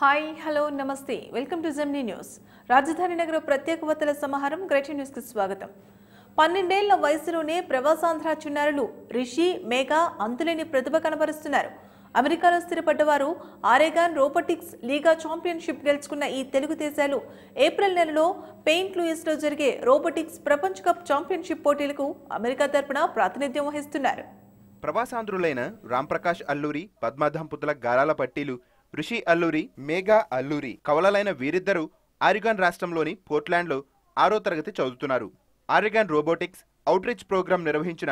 Hi hello నమస్తే welcome to Gemini news. రాజధాని నగర ప్రత్యేక వార్తల సమాహారం గ్రేటర్ న్యూస్ కి స్వాగతం. 12 ఏళ్ల వయసులోనే ప్రవాసాంధ్ర చిన్నారులు రిషి మేఘా అంతులేని ప్రతిభ కనబరుస్తున్నారు. అమెరికాలో స్థిరపడ్డవారు ఆరెగాన్ రోబోటిక్స్ లీగా ఛాంపియన్షిప్ గెలుచుకున్న ఈ తెలుగు దేశాలు ఏప్రిల్ నెలలో పెయింట్ లూయిస్లో జరిగే రోబోటిక్స్ ప్రపంచ కప్ ఛాంపియన్షిప్ పోటీలకు అమెరికా తరపున ప్రాతినిధ్యం వహిస్తున్నారు. ప్రవాసాంధ్రులైన రాంప్రకాష్ అల్లూరి, పద్మదంపతుల గారాల పట్టీలు రిషి అల్లూరి, మేఘా అల్లూరి కవలలైన వీరిద్దరూ ఆరెగాన్ రాష్ట్రంలోని పోర్ట్లాండ్లో 6వ తరగతి చదువుతున్నారు. ఆరెగాన్ రోబోటిక్స్ అవుట్రీచ్ ప్రోగ్రాం నిర్వహించిన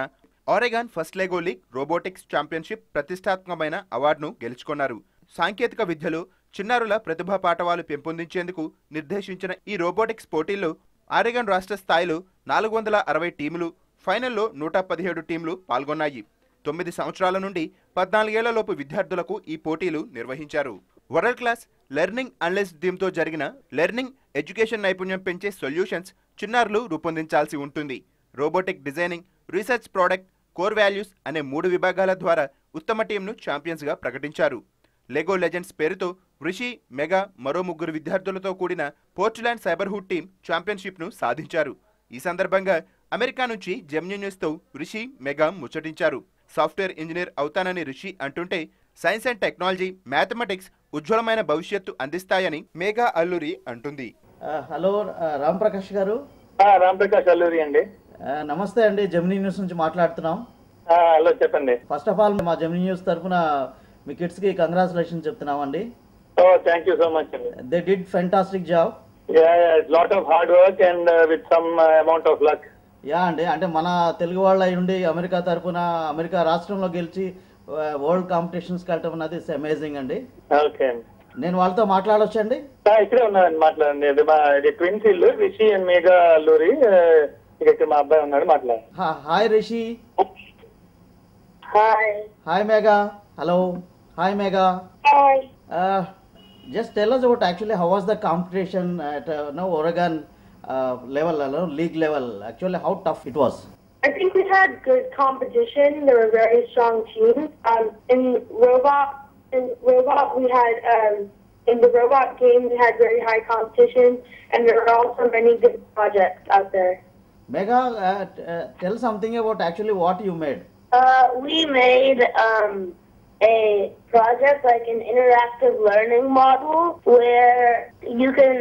Oregon first Lego league robotics championship ప్రతిష్టాత్మకమైన అవార్డును గెలుచుకున్నారు. సాంకేతిక విద్యలో చిన్నారుల ప్రతిభా పాఠవాలు పెంపొందించేందుకు నిర్దేశించిన ఈ రోబోటిక్స్ పోటీల్లో ఆరెగాన్ రాష్ట్ర స్థాయిలో 460 టీములు, ఫైనల్లో 117 టీంలు పాల్గొన్నాయి. 9 సంవత్సరాల నుండి 14 ఏళ్లలోపు విద్యార్థులకు ఈ పోటీలు నిర్వహించారు. వరల్డ్ క్లాస్ లెర్నింగ్ అనలిస్ట్ థీమ్తో జరిగిన లెర్నింగ్ ఎడ్యుకేషన్ నైపుణ్యం పెంచే సొల్యూషన్స్ చిన్నారులు రూపొందించాల్సి ఉంటుంది. Robotic designing, research, product, core values అనే 3 విభాగాల ద్వారా ఉత్తమ టీంను ఛాంపియన్స్గా ప్రకటించారు. లెగో లెజెండ్స్ పేరుతో రిషి, మెగా మరో 3 విద్యార్థులతో కూడిన పోర్ట్లాండ్ సైబర్హుడ్ టీం ఛాంపియన్షిప్ను సాధించారు. ఈ సందర్భంగా అమెరికా నుంచి జెమినీ న్యూస్తో రిషి, మెగా ముచ్చటించారు. సాఫ్ట్వేర్ ఇంజనీర్ అవుతానని రిషి అంటుంటే సైన్స్ అండ్ టెక్నాలజీ, మ్యాథమెటిక్స్ ఉజ్వలమైన భవిష్యత్తు అందిస్తాయని మేఘా అల్లూరి అంటుంది. హలో రాంప్రకాష్ గారు. రాంప్రకాష్ అల్లూరి అండి. నమస్తే అండి, జెమినీ న్యూస్ నుంచి మాట్లాడుతున్నాం. హలో చెప్పండి. ఫస్ట్ ఆఫ్ ఆల్ మా జెమినీ న్యూస్ తరఫున మీ కిడ్స్ కి కంగ్రాచులేషన్ చెప్తున్నాం అండి. థ్యాంక్ యూ సో మచ్ అండి. They did fantastic job. Lot of hard work and with some amount of luck. అంటే మన తెలుగు వాళ్ళ ఉండి అమెరికా తరఫున అమెరికా రాష్ట్రంలో గెలిచి వరల్డ్ కాంపిటీషన్స్కి వెళ్ళటం అన్నది అమేజింగ్ అండి. ఓకే అండి. నేను వాళ్ళతో మాట్లాడొచ్చండి? ఇక్కడే ఉన్నానండి, మాట్లాడండి. ఇది ట్విన్స్ ఇల్లు, రిషి అండ్ మేఘా అల్లూరి. ఇక్కడ మా అబ్బాయి ఉన్నాడు, మాట్లాడు. Hi Rishi. Hi Megha. Hello. Hi Megha. Hi. Just tell us about actually how was the competition at Oregon level, league level. Actually, how tough it was. I think we had good competition. There were very strong teams. In robot, we had in the robot game we had very high competition, and there were also many good projects out there. Megha, tell something about actually what you made. We made a project like an interactive learning model where you can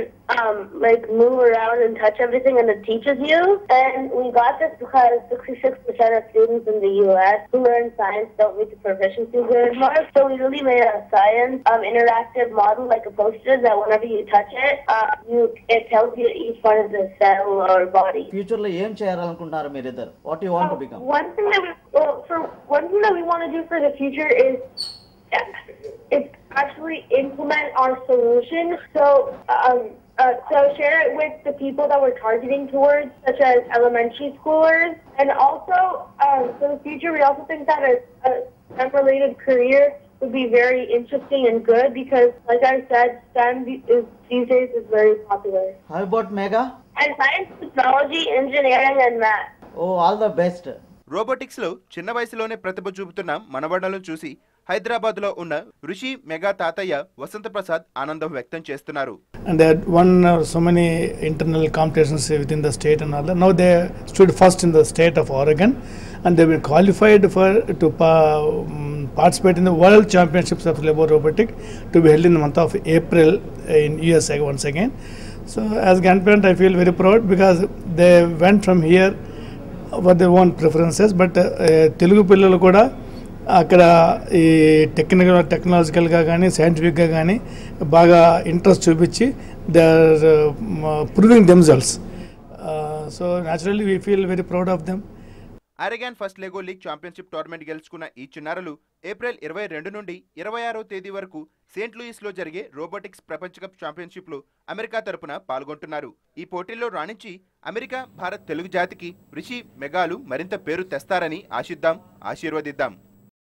like move around and touch everything and it teaches you. And we got this because 66% of students in the US who learn science don't meet the proficiency grade mark. So we really made a science interactive model like a poster that whenever you touch it, it tells you each part of the cell or body. Future lo em cheyalanuntunnaru meer iddaru? What do you want to become? One thing that we want to do for the future is actually implement our solution. So share it with the people that we're targeting towards, such as elementary schoolers. And also, for the future, we also think that a STEM-related career would be very interesting and good because, like I said, STEM these days is very popular. How about Megha? And science, technology, engineering, and math. Oh, all the best. Robotics లో చిన్న వయసులోనే ప్రతిభ చూపుతున్న మనవడలను చూసి హైదరాబాద్ లో ఉన్న Rishi, mega తాతయ్య వసంత ప్రసాద్ ఆనందం వ్యక్తం చేస్తున్నారు. And they had won so many internal competitions within the state and all that. Now they stood first in the state of Oregon, and they were qualified to participate in the World Championships of Lego Robotics to be held in the month of April in USA once again. So as grandparent, I feel very proud because they went from here for their own preferences, but Telugu పిల్లలు కూడా అక్కడ ఈ టెక్నాలజికల్గా కానీ సైంటిఫిక్గా కానీ బాగా interest చూపించి they are proving themselves. So naturally we feel very proud of them. Oregon first Lego league championship tournament గెలుచుకున్న ఈ చిన్నారులు ఏప్రిల్ 22 నుండి 26వ తేదీ వరకు సెయింట్ లూయిస్లో జరిగే రోబోటిక్స్ ప్రపంచ కప్ ఛాంపియన్షిప్లో అమెరికా తరపున పాల్గొంటున్నారు. ఈ పోటీల్లో రాణించి అమెరికా, భారత్ తెలుగు జాతికి రిషి, మెగాలు మరింత పేరు తెస్తారని ఆశిద్దాం, ఆశీర్వదిద్దాం.